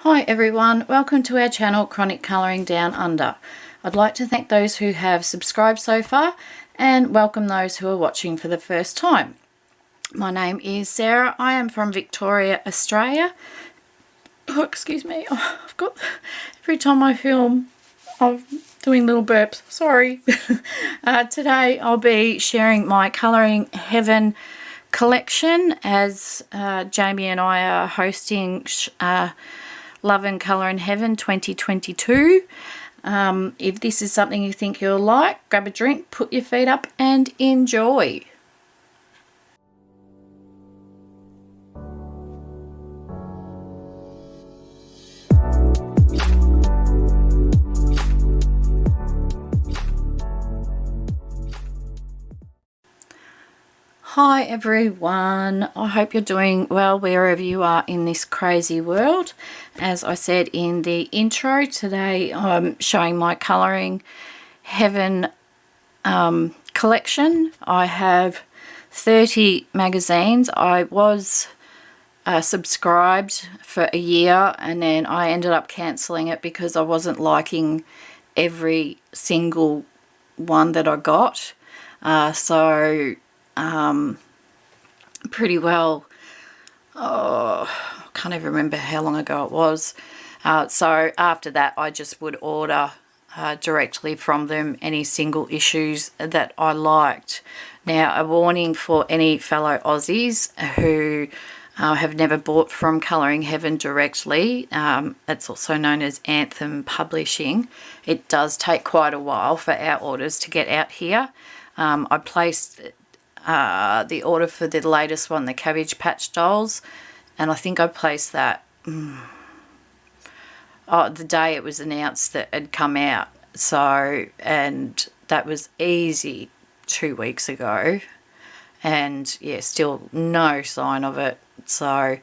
Hi everyone, welcome to our channel Chronic Colouring Down Under. I'd like to thank those who have subscribed so far and welcome those who are watching for the first time. My name is Sarah. I am from Victoria, Australia. Oh, excuse me. Oh, I've got, every time I film, I'm doing little burps. Sorry. Today I'll be sharing my Colouring Heaven collection as Jamie and I are hosting Love and Colour in Heaven 2022. If this is something you think you'll like, grab a drink, put your feet up and enjoy. Hi everyone, I hope you're doing well wherever you are in this crazy world. As I said in the intro, today I'm showing my Colouring Heaven collection. I have 30 magazines. I was subscribed for a year and then I ended up cancelling it because I wasn't liking every single one that I got. Pretty well, I can't even remember how long ago it was. So after that I just would order directly from them any single issues that I liked. Now, a warning for any fellow Aussies who have never bought from Colouring Heaven directly. It's also known as Anthem Publishing. It does take quite a while for our orders to get out here. I placed the order for the latest one, the Cabbage Patch Dolls, and I think I placed that the day it was announced that it had come out. So, and that was easy 2 weeks ago, and yeah, still no sign of it. So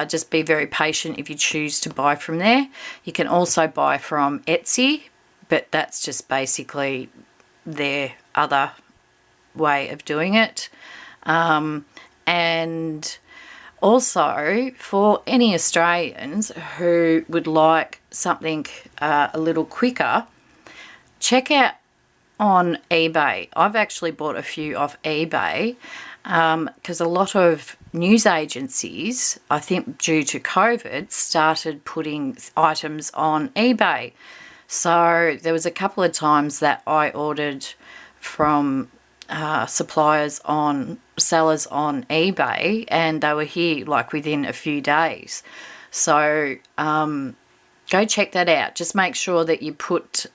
just be very patient if you choose to buy from there. You can also buy from Etsy, but that's just basically their other way of doing it. And also for any Australians who would like something a little quicker, check out on eBay. I've actually bought a few off eBay because a lot of news agencies, I think due to COVID, started putting items on eBay. So there was a couple of times that I ordered from sellers on eBay and they were here like within a few days. So go check that out. Just make sure that you put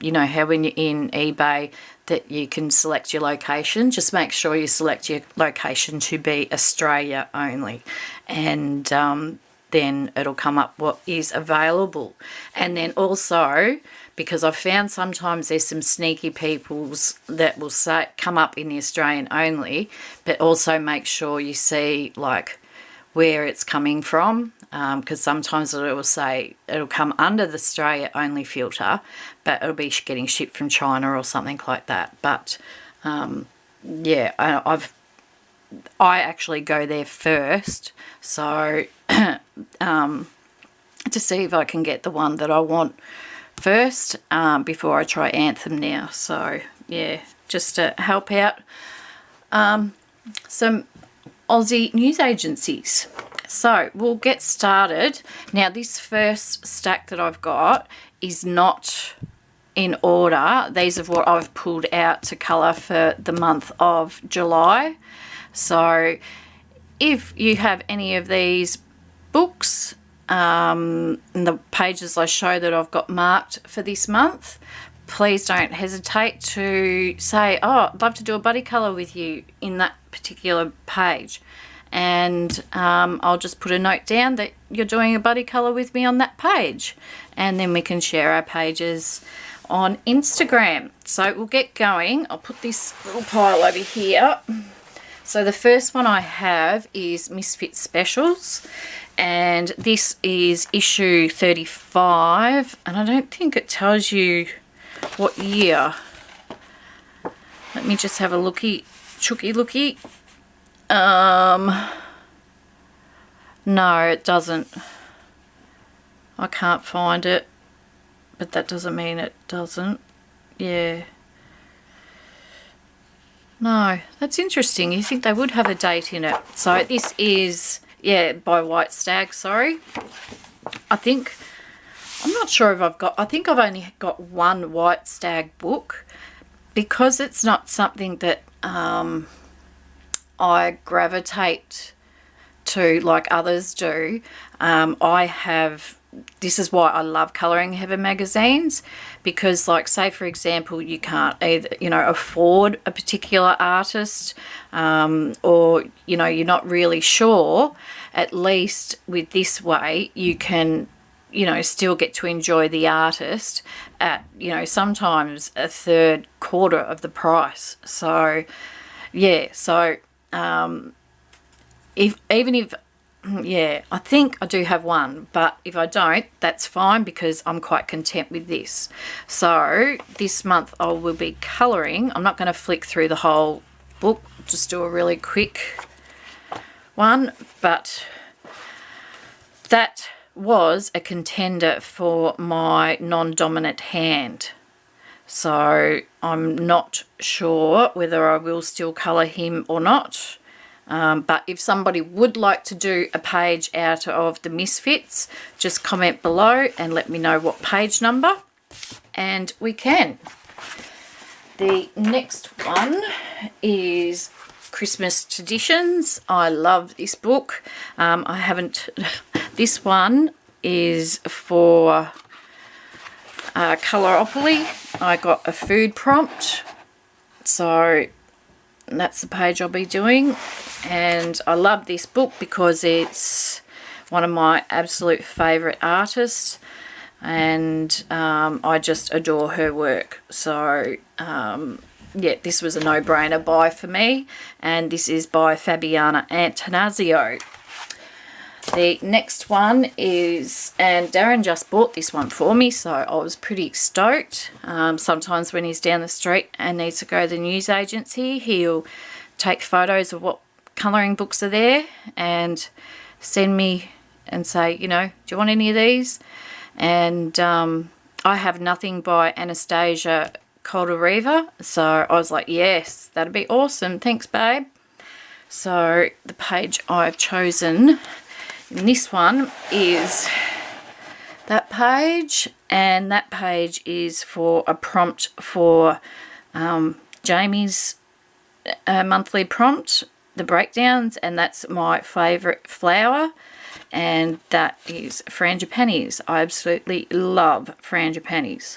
you know how when you're in eBay that you can select your location. Just make sure you select your location to be Australia only, and then it'll come up what is available. And then also, because I've found sometimes there's some sneaky peoples that will say come up in the Australian only, but also make sure you see like where it's coming from, because sometimes it will say it'll come under the Australia only filter, but it'll be getting shipped from China or something like that. But yeah, I actually go there first, so to see if I can get the one that I want first before I try Anthem now. So yeah, just to help out some Aussie news agencies. So we'll get started. Now this first stack that I've got is not in order. These are what I've pulled out to colour for the month of July. So if you have any of these books, in the pages I show that I've got marked for this month, please don't hesitate to say, oh, I'd love to do a buddy colour with you in that particular page. And I'll just put a note down that you're doing a buddy colour with me on that page. And then we can share our pages on Instagram. So we'll get going. I'll put this little pile over here. So the first one I have is Misfits Specials. And this is issue 35, and I don't think it tells you what year. Let me just have a chooky looky. No, it doesn't. I can't find it, but that doesn't mean it doesn't. Yeah. No, that's interesting. You think they would have a date in it. So this is, yeah, by White Stag, sorry. I'm not sure if I think I've only got one White Stag book, because it's not something that I gravitate to like others do. This is why I love Colouring Heaven magazines, because like, say for example, you can't either, afford a particular artist, or, you're not really sure. At least with this way, you can, still get to enjoy the artist at, sometimes a third, quarter of the price. So, yeah, so I think I do have one, but if I don't, that's fine, because I'm quite content with this. So this month I will be colouring. I'm not going to flick through the whole book, just do a really quick one, but that was a contender for my non-dominant hand. So I'm not sure whether I will still colour him or not. But if somebody would like to do a page out of the Misfits, just comment below and let me know what page number, and we can. The next one is Christmas Traditions. I love this book. This one is for Coloropoly. I got a food prompt, so that's the page I'll be doing. And I love this book because it's one of my absolute favourite artists, and I just adore her work. So yeah, this was a no-brainer buy for me, and this is by Fabiana Antanasio. The next one is, and Darren just bought this one for me, so I was pretty stoked. Sometimes when he's down the street and needs to go to the news agency, he'll take photos of what colouring books are there and send me and say, do you want any of these? And I have Nothing by Anastasia Caldereva, so I was like, yes, that'd be awesome, thanks babe. So the page I've chosen in this one is that page, and that page is for a prompt for Jamie's monthly prompt, the breakdowns, and that's my favourite flower, and that is Frangipanis. I absolutely love Frangipanis,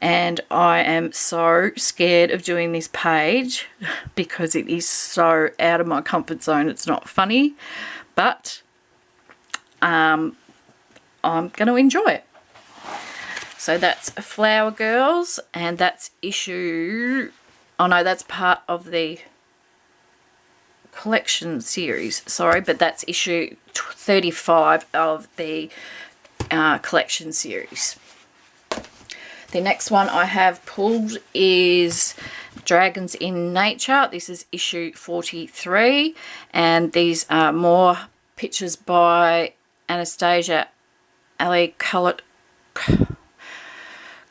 and I am so scared of doing this page because it is so out of my comfort zone. It's not funny, but I'm going to enjoy it. So that's Flower Girls, and that's that's part of the collection series, sorry, but that's issue 35 of the collection series. The next one I have pulled is Dragons in Nature. This is issue 43, and these are more pictures by Anastasia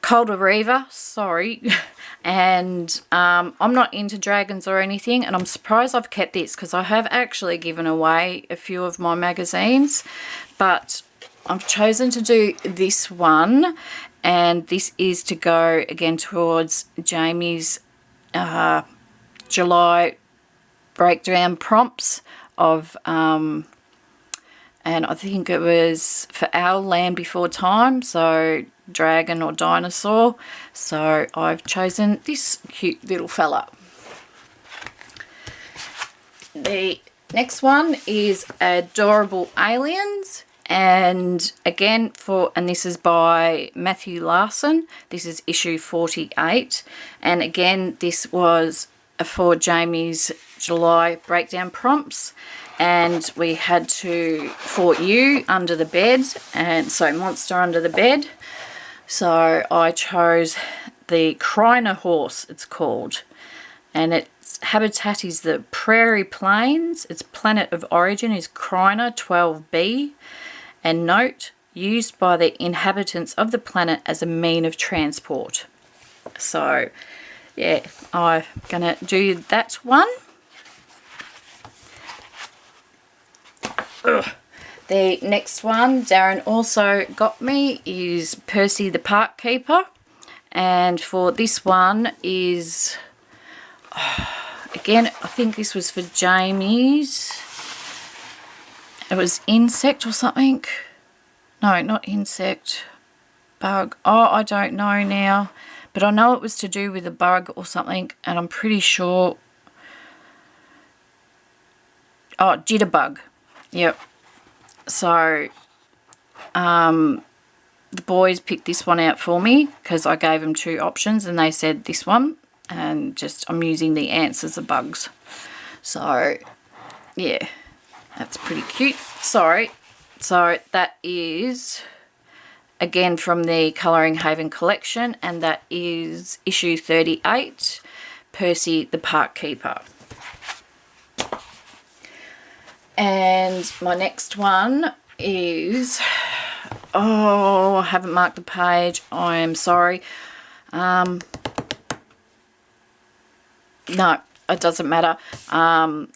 Caldereva, sorry. And I'm not into dragons or anything, and I'm surprised I've kept this because I have actually given away a few of my magazines, but I've chosen to do this one, and this is to go again towards Jamie's July breakdown prompts of and I think it was for Our Land Before Time, so dragon or dinosaur. So I've chosen this cute little fella. The next one is Adorable Aliens, and again and this is by Matthew Larson. This is issue 48, and again this was for Jamie's July breakdown prompts, and we had to Fort You Under the Bed, and so Monster Under the Bed. So I chose the Kriner horse, it's called, and its habitat is the Prairie Plains. Its planet of origin is Kriner 12b, and note, used by the inhabitants of the planet as a mean of transport. So, yeah, I'm going to do that one. Ugh. The next one Darren also got me is Percy the Park Keeper. And for this one is, again, I think this was for Jamie's. It was insect or something. No, not insect. Bug. Oh, I don't know now. But I know it was to do with a bug or something. And I'm pretty sure. Oh, jitterbug. Yep. So, the boys picked this one out for me because I gave them 2 options and they said this one. And just, I'm using the ants as the bugs. So, yeah. That's pretty cute. Sorry. So that is, again, from the Colouring Haven collection, and that is issue 38, Percy the Park Keeper. And my next one is, oh, I haven't marked the page. I am sorry. No. It doesn't matter. I'm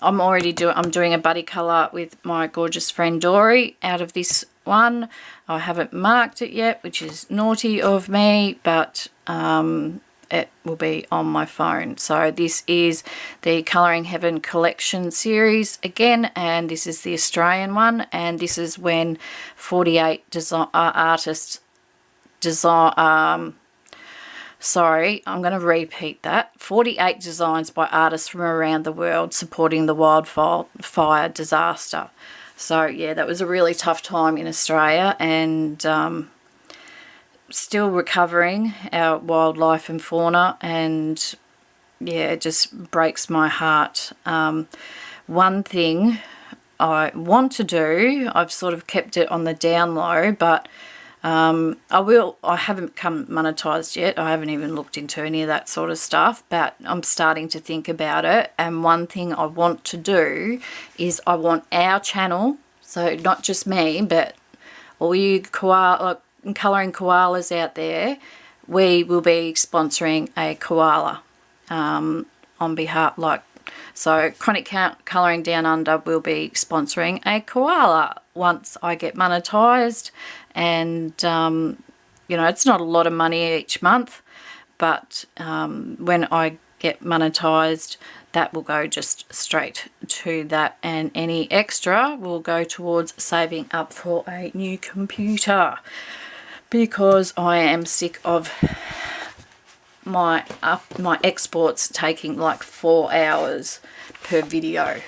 doing a buddy colour with my gorgeous friend Dory out of this one. I haven't marked it yet, which is naughty of me, but it will be on my phone. So this is the Colouring Heaven collection series again, and this is the Australian one, and this is when 48 artists design. Sorry, I'm going to repeat that. 48 designs by artists from around the world supporting the wildfire disaster. So, yeah, that was a really tough time in Australia, and still recovering our wildlife and fauna, and, yeah, it just breaks my heart. One thing I want to do, I've sort of kept it on the down low, but I haven't become monetized yet. I haven't even looked into any of that sort of stuff, but I'm starting to think about it. And one thing I want to do is I want our channel, so not just me, but all you colouring koalas out there, we will be sponsoring a koala on behalf, so Chronic Colouring Down Under will be sponsoring a koala once I get monetized. And, it's not a lot of money each month, but when I get monetized, that will go just straight to that, and any extra will go towards saving up for a new computer, because I am sick of my exports taking like 4 hours per video.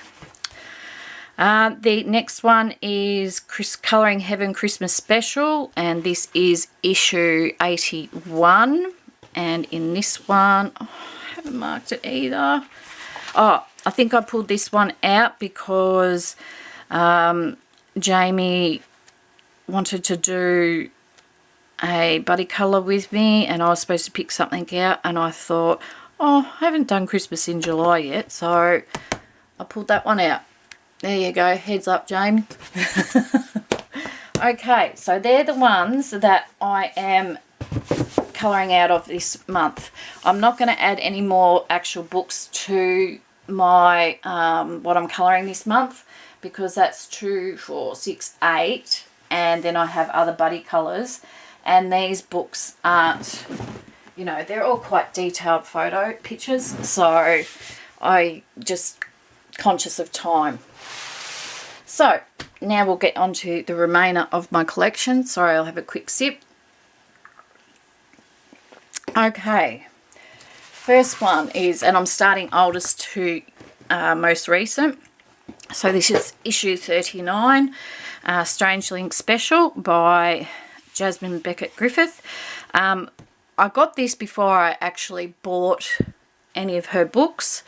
The next one is Colouring Heaven Christmas Special, and this is issue 81. And in this one, I haven't marked it either. Oh, I think I pulled this one out because Jamie wanted to do a buddy colour with me, and I was supposed to pick something out, and I thought, oh, I haven't done Christmas in July yet, so I pulled that one out. There you go. Heads up, Jamie. Okay, so they're the ones that I am colouring out of this month. I'm not going to add any more actual books to my what I'm colouring this month, because that's 2, 4, 6, 8, and then I have other buddy colours, and these books aren't, they're all quite detailed photo pictures, so I just conscious of time. So now we'll get on to the remainder of my collection. Sorry, I'll have a quick sip. Okay, first one is, and I'm starting oldest to most recent. So this is issue 39, Steampunk Special by Jasmine Beckett Griffith. I got this before I actually bought any of her books.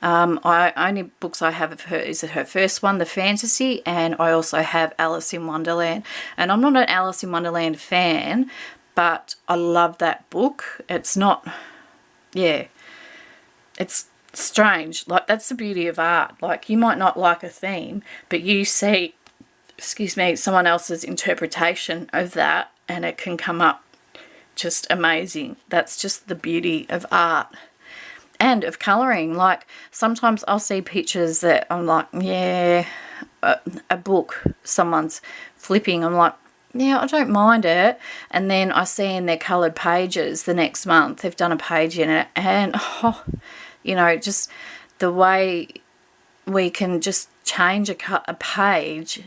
Only books I have of her is her first one, The Fantasy, and I also have Alice in Wonderland. And I'm not an Alice in Wonderland fan, but I love that book. It's not, it's strange. Like, that's the beauty of art. Like, you might not like a theme, but you see excuse me, someone else's interpretation of that, and it can come up just amazing. That's just the beauty of art and of colouring. Like, sometimes I'll see pictures that I'm like, yeah, a book someone's flipping, I'm like, yeah, I don't mind it. And then I see in their coloured pages the next month they've done a page in it, and oh, you know, just the way we can just change a page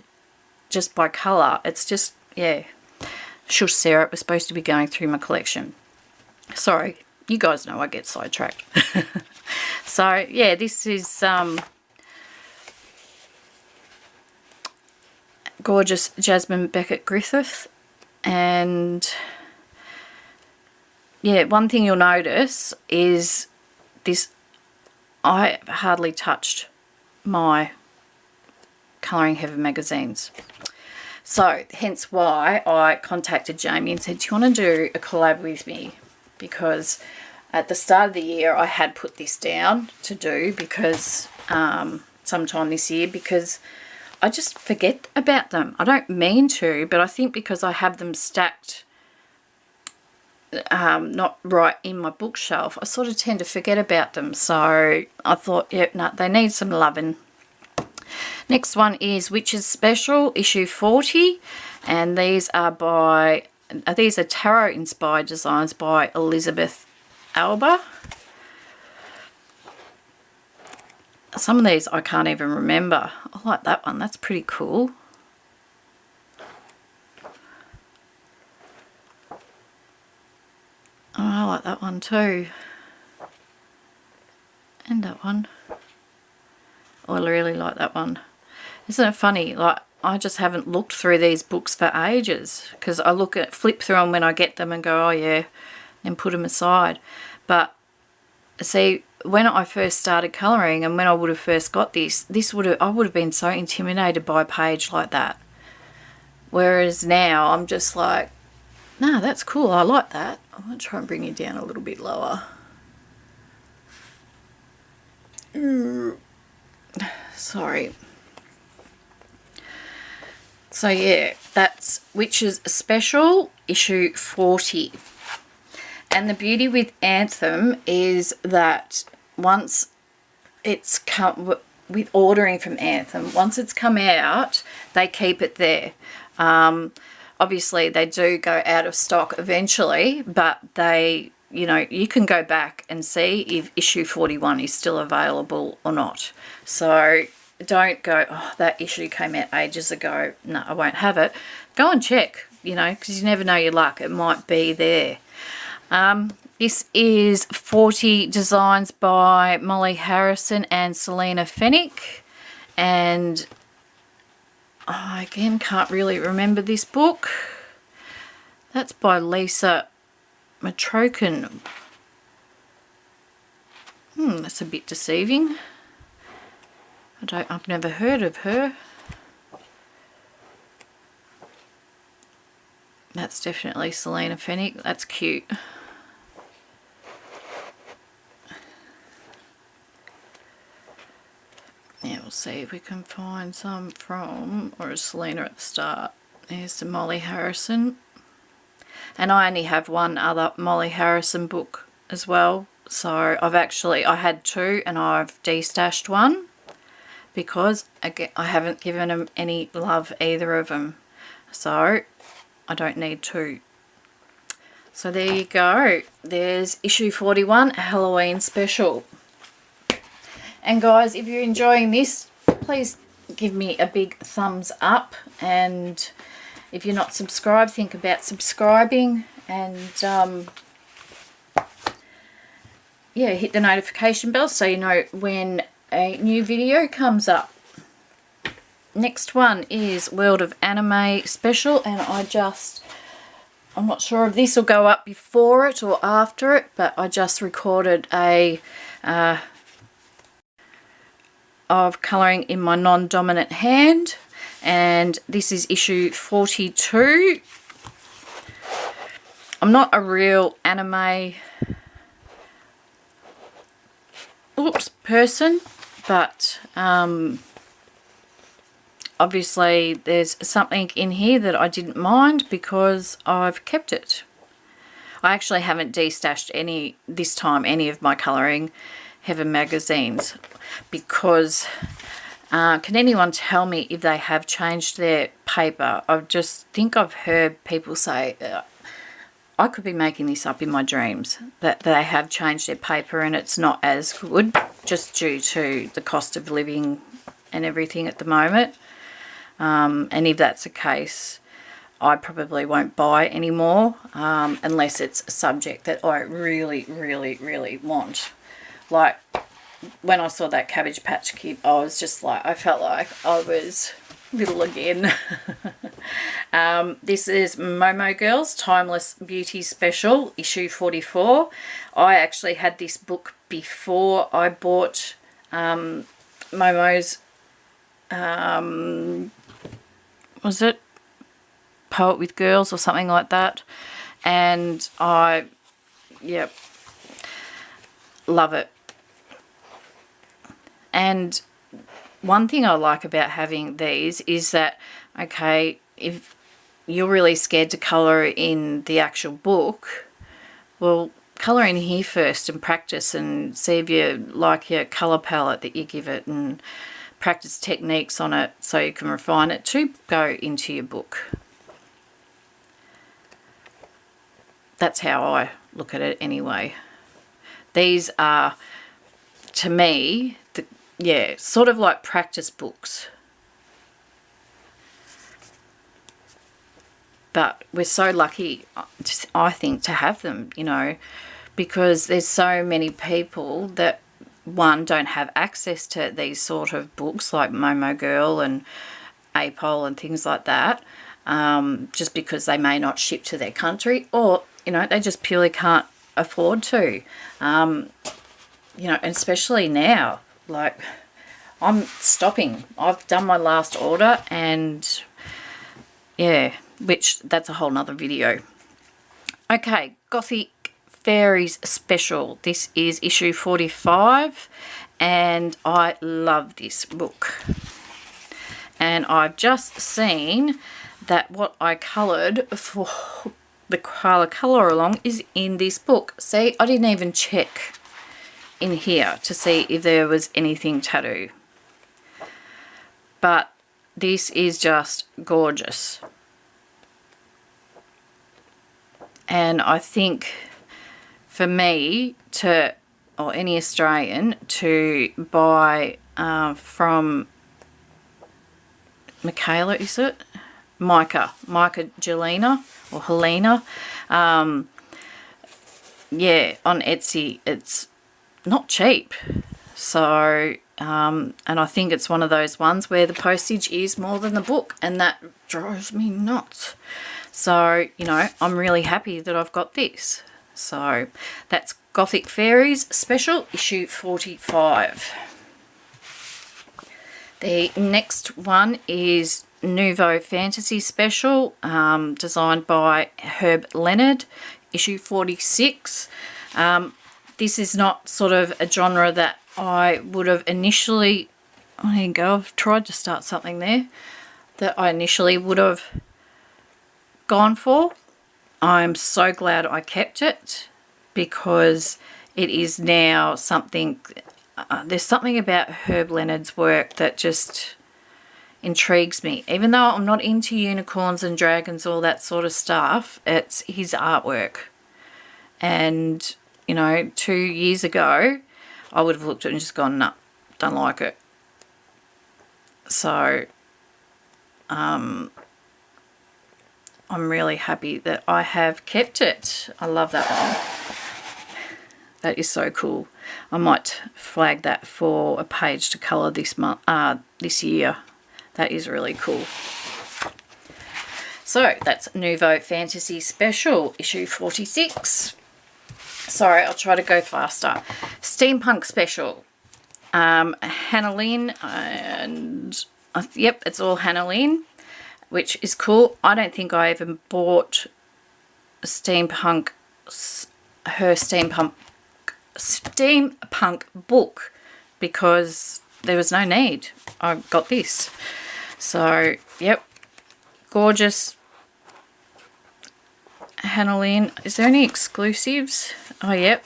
just by colour. It's just, yeah. Shush, Sarah, it was supposed to be going through my collection. Sorry, you guys know I get sidetracked. So, yeah, this is gorgeous Jasmine Beckett Griffith. And, yeah, one thing you'll notice is this, I hardly touched my Colouring Heaven magazines. So, hence why I contacted Jamie and said, do you want to do a collab with me? Because at the start of the year, I had put this down to do because sometime this year, because I just forget about them. I don't mean to, but I think because I have them stacked not right in my bookshelf, I sort of tend to forget about them. So I thought, yep, no, they need some loving. Next one is Witches Special, issue 40, and these are tarot inspired designs by Elizabeth Alba. Some of these I can't even remember. I like that one, that's pretty cool. Oh, I like that one too. And that one. Oh, I really like that one. Isn't it funny? Like, I just haven't looked through these books for ages, because I flip through them when I get them and go, oh yeah, and put them aside. But see, when I first started colouring and when I would have first got I would have been so intimidated by a page like that. Whereas now I'm just like, no, that's cool. I like that. I'm going to try and bring it down a little bit lower. Sorry. So yeah, that's Witches Special, issue 40. And the beauty with Anthem is that once it's come, with ordering from Anthem, once it's come out, they keep it there. Obviously, they do go out of stock eventually, but they, you know, you can go back and see if issue 41 is still available or not. So don't go, oh, that issue came out ages ago. No, I won't have it. Go and check, you know, because you never know your luck. It might be there. This is 40 designs by Molly Harrison and Selena Fennick. And I, again, can't really remember this book. That's by Lisa Matrokin. That's a bit deceiving. I've never heard of her. That's definitely Selena Fennick. That's cute. Yeah, we'll see if we can find some from, or is Selena at the start. There's the Molly Harrison. And I only have one other Molly Harrison book as well. So I had two and I've destashed one, because again, I haven't given them any love, either of them. So I don't need two. So there you go. There's issue 41, Halloween special. And guys, if you're enjoying this, please give me a big thumbs up. And if you're not subscribed, think about subscribing. And yeah, hit the notification bell so you know when a new video comes up. Next one is World of Anime Special, and I'm not sure if this will go up before it or after it, but I just recorded a of colouring in my non-dominant hand, and this is issue 42. I'm not a real anime person, but obviously there's something in here that I didn't mind because I've kept it. I actually haven't destashed this time any of my Colouring Heaven magazines because can anyone tell me if they have changed their paper? I just think I've heard people say, I could be making this up in my dreams, that they have changed their paper and it's not as good just due to the cost of living and everything at the moment. And if that's the case, I probably won't buy anymore unless it's a subject that I really, really, really want. Like when I saw that Cabbage Patch Kid, I was just like, I felt like I was little again. This is Momo Girls Timeless Beauty Special, issue 44. I actually had this book before I bought Momo's, was it Poet with Girls or something like that, and yep, love it. And one thing I like about having these is that, okay, if you're really scared to colour in the actual book, well, colour in here first and practice and see if you like your colour palette that you give it and practice techniques on it so you can refine it to go into your book. That's how I look at it anyway. These are, to me, sort of like practice books. But we're so lucky, I think, to have them, you know, because there's so many people that, one, don't have access to these sort of books like Momo Girl and APOL and things like that, just because they may not ship to their country, or, you know, they just purely can't afford to. You know, and especially now, like, I'm stopping. I've done my last order and, yeah, which that's a whole nother video. Okay, Gothic Fairies Special. This is issue 45 and I love this book. And I've just seen that what I coloured for the colour along is in this book. See, I didn't even check in here to see if there was anything tattoo. But this is just gorgeous. And I think for me to, or any Australian, to buy from Michaela, is it? Micah Jelena or Helena. Yeah, on Etsy, it's not cheap. So, and I think it's one of those ones where the postage is more than the book, and that drives me nuts. So, you know, I'm really happy that I've got this. So, that's Gothic Fairies Special, issue 45. The next one is Nouveau Fantasy Special, designed by Herb Leonard, issue 46. This is not sort of a genre that I would have initially, oh, there you go, I've tried to start something there, that I initially would have gone for. I'm so glad I kept it because it is now something, there's something about Herb Leonard's work that just intrigues me. Even though I'm not into unicorns and dragons, all that sort of stuff, it's his artwork. And, you know, 2 years ago, I would have looked at it and just gone, no, don't like it. So, I'm really happy that I have kept it. I love that one. That is so cool. I might flag that for a page to colour this month, this year. That is really cool. So that's Nouveau Fantasy Special, issue 46. Sorry, I'll try to go faster. Steampunk Special. Hannah Lynn, and yep, it's all Hannah Lynn, which is cool. I don't think I even bought her steampunk book because there was no need. I got this. So, yep, gorgeous. Hanalin. Is there any exclusives? Oh, yep,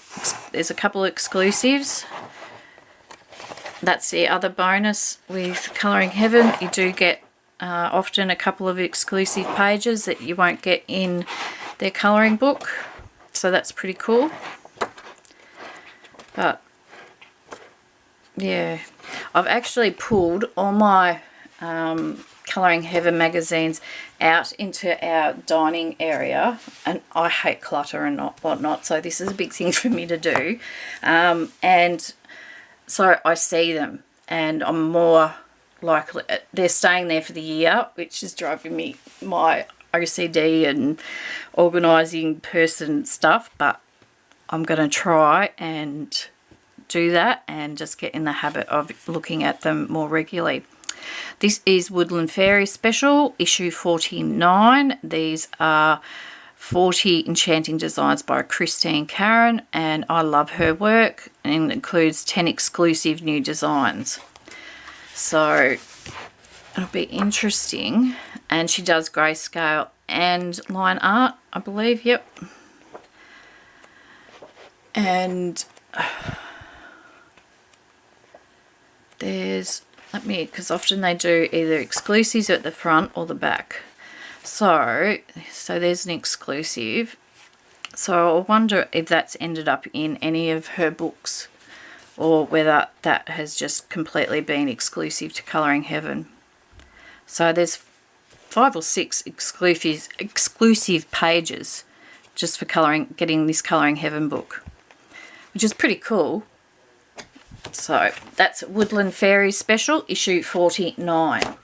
there's a couple of exclusives. That's the other bonus with Colouring Heaven. You do get often a couple of exclusive pages that you won't get in their colouring book. So that's pretty cool. But, yeah, I've actually pulled all my Colouring Heaven magazines out into our dining area, and I hate clutter and whatnot, so this is a big thing for me to do. And so I see them, and I'm more likely, they're staying there for the year, which is driving me my OCD and organising person stuff, but I'm going to try and do that and just get in the habit of looking at them more regularly. This is Woodland Fairies Special, issue 49. These are 40 enchanting designs by Christine Karen, and I love her work, and it includes 10 exclusive new designs. So it'll be interesting. And she does grayscale and line art, I believe. Yep. And there's, let me, because often they do either exclusives at the front or the back. So there's an exclusive. So I wonder if that's ended up in any of her books, or whether that has just completely been exclusive to Colouring Heaven. So there's 5 or 6 exclusive pages just for getting this Colouring Heaven book, which is pretty cool. So that's Woodland Fairies Special, issue 49.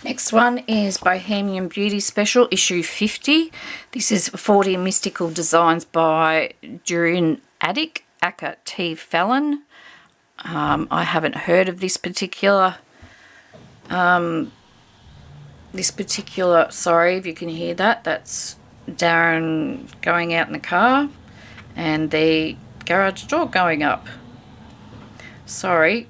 Next one is Bohemian Beauty Special, issue 50. This is 40 mystical designs by Durin Attic, Aka T. Fallon. I haven't heard of this particular, sorry if you can hear that. That's Darren going out in the car and the garage door going up. Sorry.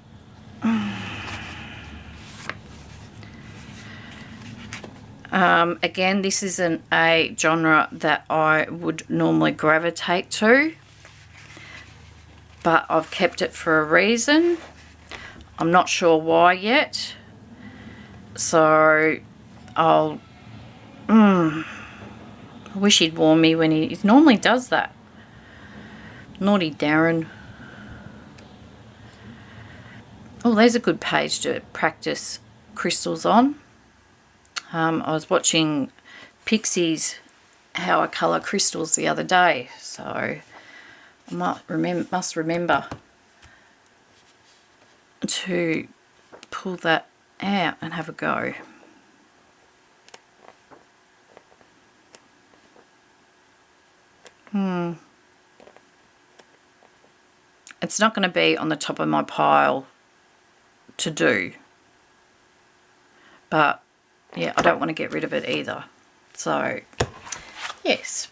Again, this isn't a genre that I would normally gravitate to, but I've kept it for a reason. I'm not sure why yet, so I wish he'd warn me when he normally does that. Naughty Darren. Oh, there's a good page to practice crystals on. I was watching Pixie's How I Colour Crystals the other day, so I must remember to pull that out and have a go. It's not going to be on the top of my pile to do, but yeah, I don't want to get rid of it either. So yes.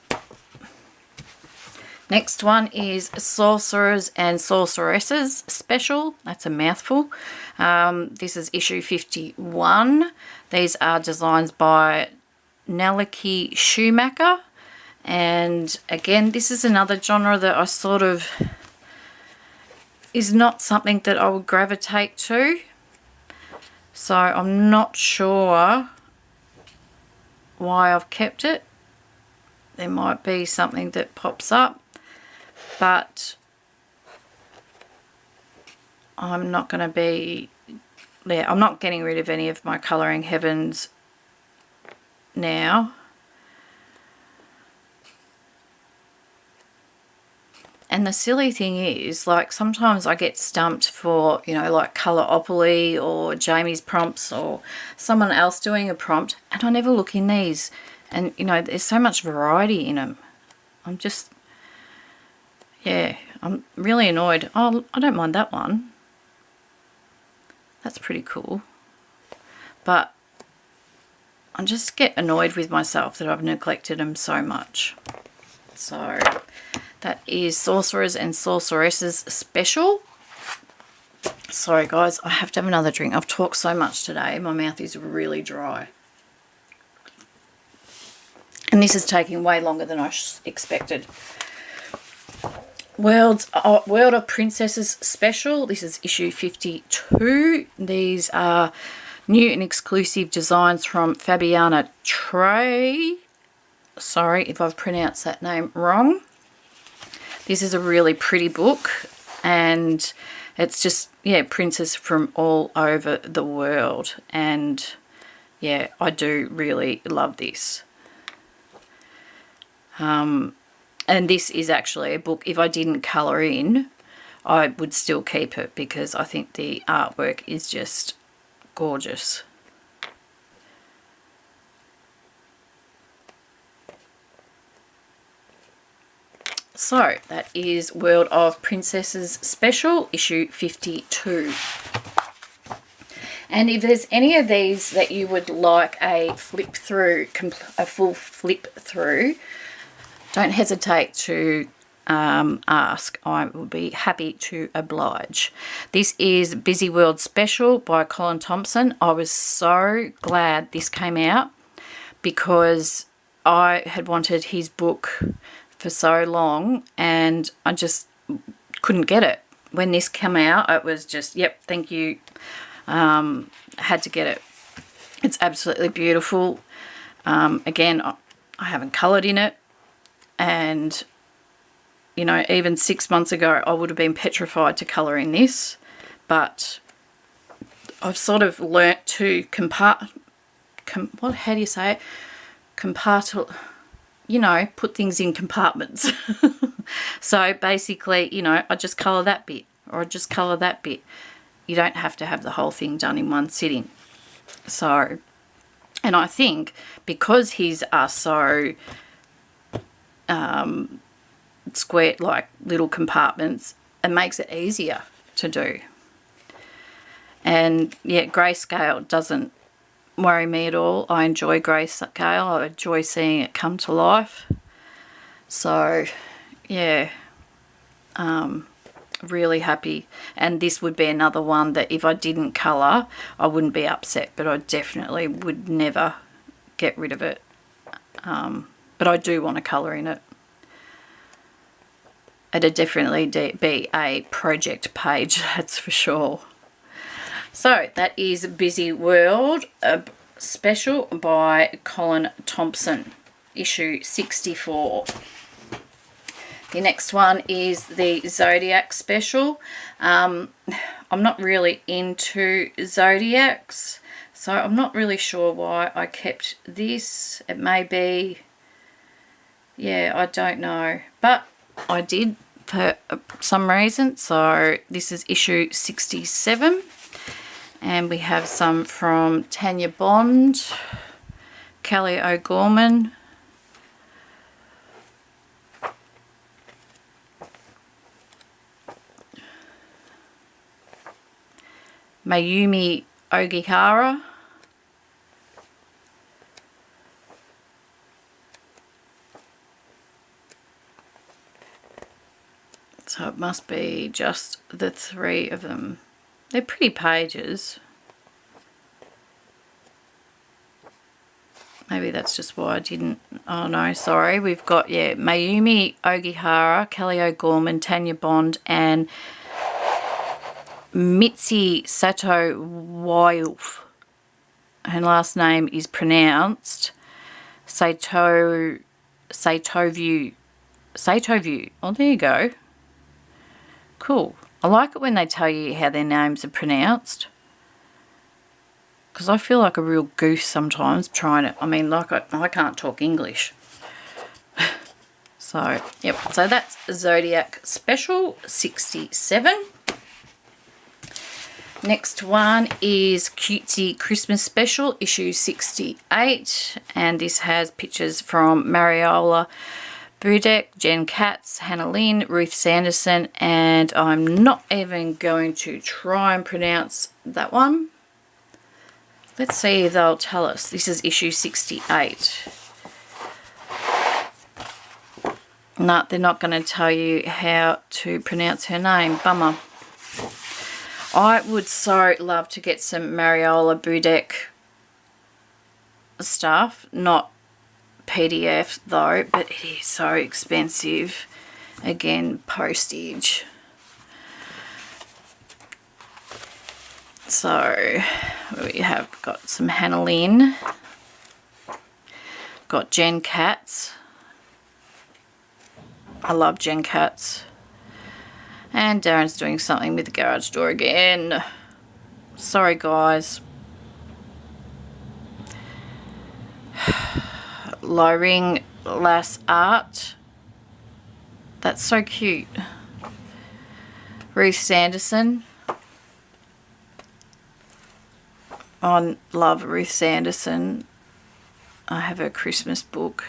Next one is Sorcerers and Sorceresses Special. That's a mouthful. This is issue 51. These are designs by Naliki Schumacher. And again, this is another genre that I sort of is not something that I would gravitate to. So I'm not sure why I've kept it. There might be something that pops up, but I'm not going to be there. I'm not getting rid of any of my Colouring Heavens now. And the silly thing is, like, sometimes I get stumped for, you know, like Coloropoly or Jamie's prompts or someone else doing a prompt, and I never look in these. And, you know, there's so much variety in them. I'm just, yeah, I'm really annoyed. Oh, I don't mind that one. That's pretty cool. But I just get annoyed with myself that I've neglected them so much. So that is Sorcerers and Sorceresses Special. Sorry guys, I have to have another drink. I've talked so much today, my mouth is really dry. And this is taking way longer than I expected. World of Princesses Special. This is issue 52. These are new and exclusive designs from Fabiana Trey. Sorry if I've pronounced that name wrong. This is a really pretty book, and it's just, yeah, princess from all over the world. And yeah, I do really love this. And this is actually a book, if I didn't colour in, I would still keep it because I think the artwork is just gorgeous. So that is World of Princesses Special, issue 52. And if there's any of these that you would like a flip through, a full flip through, don't hesitate to ask. I will be happy to oblige. This is Busy World Special by Colin Thompson. I was so glad this came out because I had wanted his book for so long and I just couldn't get it. When this came out, it was just, yep, thank you. Had to get it. It's absolutely beautiful. Again, I haven't coloured in it. And, you know, even 6 months ago, I would have been petrified to colour in this. But I've sort of learnt to how do you say it? You know, put things in compartments. So basically, you know, I just colour that bit or I just colour that bit. You don't have to have the whole thing done in one sitting. So, and I think because his are so square, like little compartments, it makes it easier to do. And yeah, grayscale doesn't worry me at all. I enjoy grayscale. I enjoy seeing it come to life. So yeah, really happy. And this would be another one that if I didn't colour, I wouldn't be upset, but I definitely would never get rid of it. But I do want to colour in it. It'd definitely be a project page, that's for sure. So that is Busy World Special by Colin Thompson, issue 64. The next one is the Zodiac Special. I'm not really into Zodiacs, so I'm not really sure why I kept this. It may be, yeah, I don't know, but I did for some reason. So this is issue 67, and we have some from Tanya Bond, Kelly O'Gorman, Mayumi Ogihara, so it must be just the three of them. They're pretty pages. Maybe that's just why I didn't. Oh no, sorry. We've got, yeah, Mayumi Ogihara, Kelly O'Gorman, Tanya Bond, and Mitzi Sato Wyulf. Her last name is pronounced Saitoview. Oh, there you go. Cool. I like it when they tell you how their names are pronounced, because I feel like a real goose sometimes trying it. I mean, like I can't talk English. So, yep. So that's Zodiac Special 67. Next one is Cutesy Christmas Special, issue 68. And this has pictures from Mariola Budek, Jen Katz, Hannah Lynn, Ruth Sanderson, and I'm not even going to try and pronounce that one. Let's see if they'll tell us. This is issue 68. No, they're not going to tell you how to pronounce her name. Bummer. I would so love to get some Mariola Budek stuff, not PDF though, but it is so expensive. Again, postage. So we have got some Hannah Lynn, got Jen Katz. I love Jen Katz. And Darren's doing something with the garage door again. Sorry guys. Low Ring Lass Art. That's so cute. Ruth Sanderson. I love Ruth Sanderson. I have her Christmas book.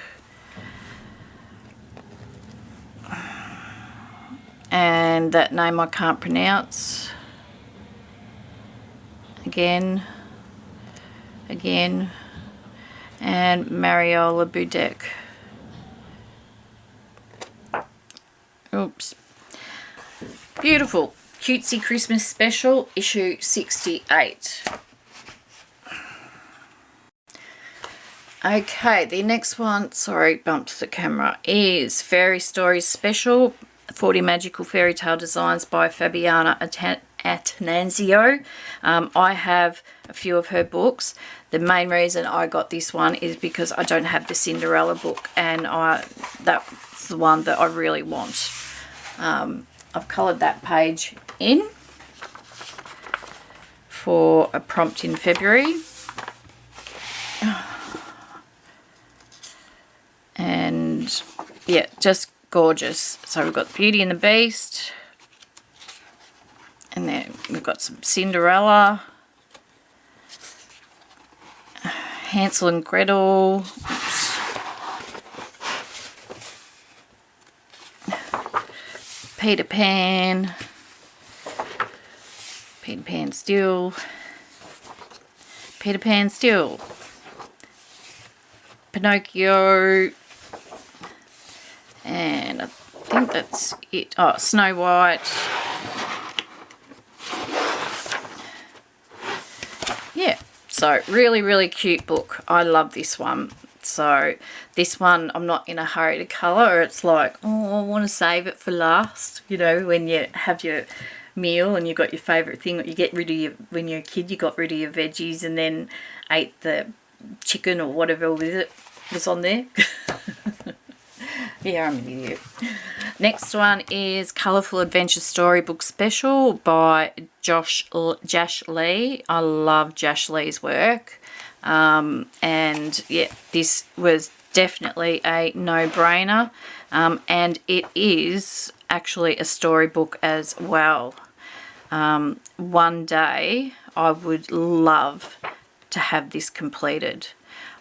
And that name I can't pronounce. Again. And Mariola Budek. Oops. Beautiful. Cutesy Christmas Special, issue 68. Okay, the next one, sorry, bumped the camera, is Fairy Stories Special, 40 Magical Fairy Tale Designs by Fabiana Atanasio. I have a few of her books. The main reason I got this one is because I don't have the Cinderella book, and that's the one that I really want. I've coloured that page in for a prompt in February. And yeah, just gorgeous. So we've got Beauty and the Beast, and then we've got some Cinderella, Hansel and Gretel. Oops. Peter Pan. Peter Pan still. Peter Pan still. Pinocchio. And I think that's it. Oh, Snow White. Yeah, so really, really cute book. I love this one. So this one, I'm not in a hurry to colour. It's like, oh, I want to save it for last. You know, when you have your meal and you've got your favourite thing, you get rid of your, when you're a kid, you got rid of your veggies and then ate the chicken or whatever was on there. Yeah, I'm an idiot. Next one is Colourful Adventure Storybook Special by Josh Lee. I love Josh Lee's work. And yeah, this was definitely a no-brainer. And it is actually a storybook as well. One day I would love to have this completed.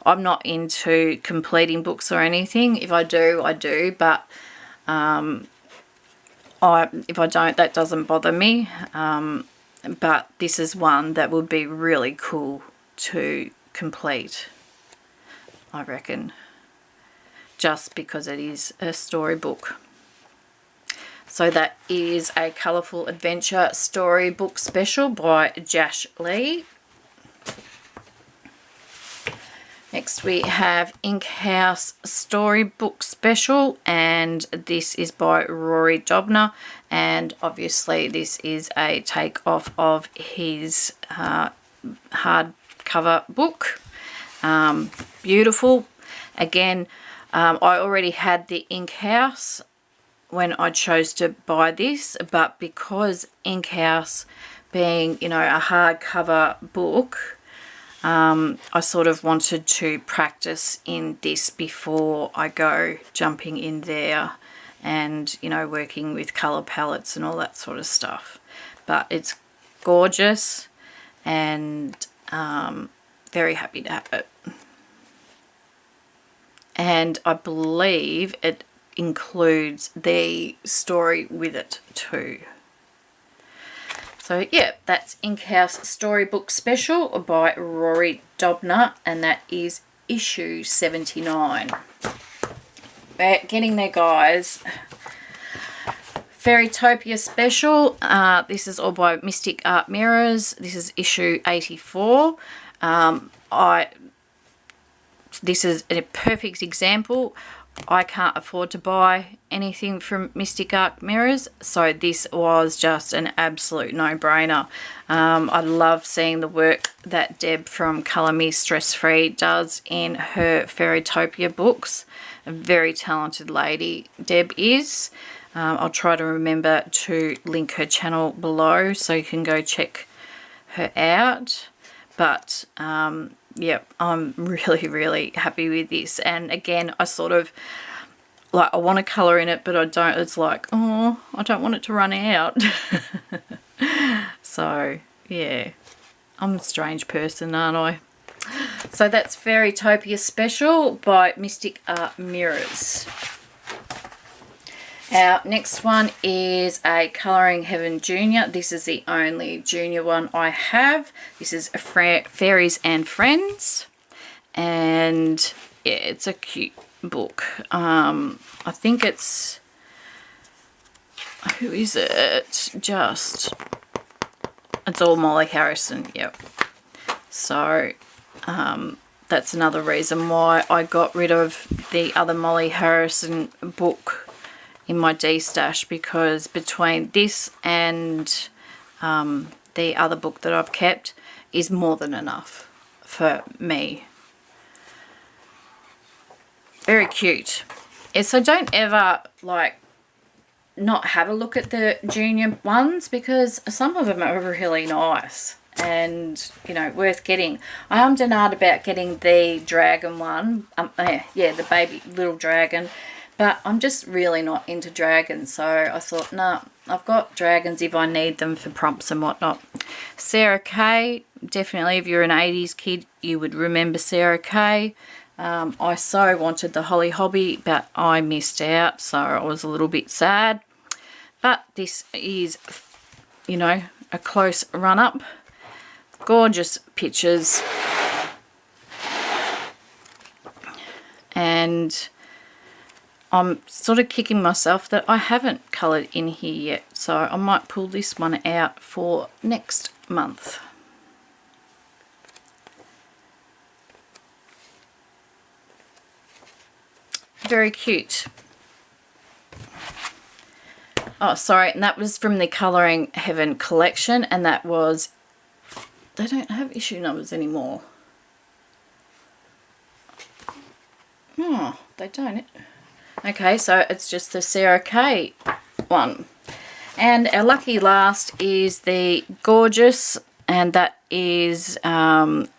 I'm not into completing books or anything. If I do, I do. But if I don't, that doesn't bother me. But this is one that would be really cool to complete, I reckon. Just because it is a storybook. So that is a Colourful Adventure Storybook Special by Josh Lee. Next we have Ink House Storybook Special, and this is by Rory Dobner, and obviously this is a take-off of his hardcover book. Beautiful. Again, I already had the Ink House when I chose to buy this, but because Ink House being, you know, a hardcover book, I sort of wanted to practice in this before I go jumping in there and, you know, working with colour palettes and all that sort of stuff. But it's gorgeous and very happy to have it. And I believe it includes the story with it too. So yeah, that's Ink House Storybook Special by Rory Dobner, and that is issue 79. We're getting there, guys. Fairytopia Special. This is all by Mystic Art Mirrors. This is issue 84. This is a perfect example. I can't afford to buy anything from Mystic Art Mirrors, so this was just an absolute no-brainer. I love seeing the work that Deb from Colour Me Stress Free does in her Fairytopia books. A very talented lady Deb is. I'll try to remember to link her channel below so you can go check her out. But yeah, I'm really happy with this. And again, I sort of like, I want to colour in it, but I don't. It's like, oh, I don't want it to run out. So yeah, I'm a strange person, aren't I? So that's Fairytopia Special by Mystic Art Mirrors. Our next one is a Colouring Heaven Junior. This is the only junior one I have. This is a Fairies and Friends. And yeah, it's a cute book. I think it's... Who is it? It's all Molly Harrison, yep. So that's another reason why I got rid of the other Molly Harrison book in my D-stash, because between this and the other book that I've kept is more than enough for me. Very cute. Yeah, so don't ever like not have a look at the junior ones, because some of them are really nice and, you know, worth getting. I am denied about getting the dragon one. Yeah, the baby little dragon. But I'm just really not into dragons, so I thought, nah, I've got dragons if I need them for prompts and whatnot. Sarah Kay, definitely if you're an 80s kid, you would remember Sarah Kay. I so wanted the Holly Hobby, but I missed out, so I was a little bit sad. But this is, you know, a close run-up. Gorgeous pictures. And I'm sort of kicking myself that I haven't coloured in here yet, so I might pull this one out for next month. Very cute. Oh, sorry, and that was from the Colouring Heaven collection, and that was... They don't have issue numbers anymore. Oh, they don't. Okay, so it's just the Sarah Kay one. And our lucky last is the Gorgeous, and that is from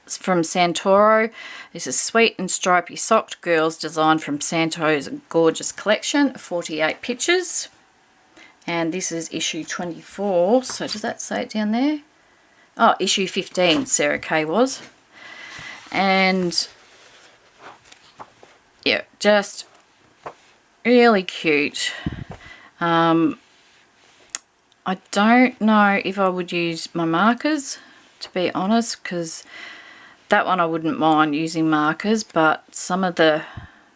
Santoro. This is Sweet and Stripy Socked Girls, designed from Santoro's Gorgeous collection, 48 pictures. And this is issue 24. So does that say it down there? Oh, issue 15 Sarah Kay was. And yeah, just really cute. I don't know if I would use my markers, to be honest, because that one I wouldn't mind using markers, but some of the,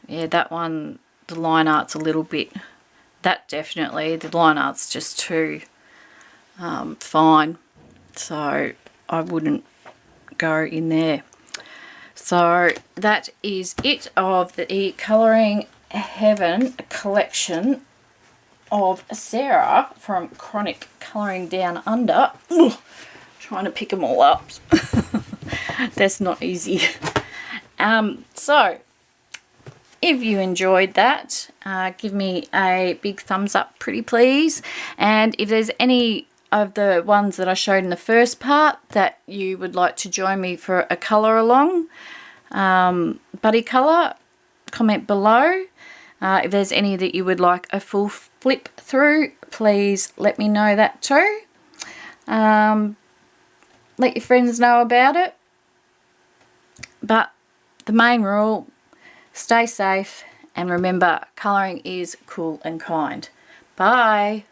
yeah, that one, the line art's a little bit, that definitely, the line art's just too fine, so I wouldn't go in there. So that is it of the Colouring Heaven collection of Sarah from Chronic Colouring Down Under. Ugh, trying to pick them all up. That's not easy. So if you enjoyed that, give me a big thumbs up, pretty please. And if there's any of the ones that I showed in the first part that you would like to join me for a colour along, buddy colour, comment below. If there's any that you would like a full flip through, please let me know that too. Let your friends know about it. But the main rule, stay safe, and remember, colouring is cool and kind. Bye.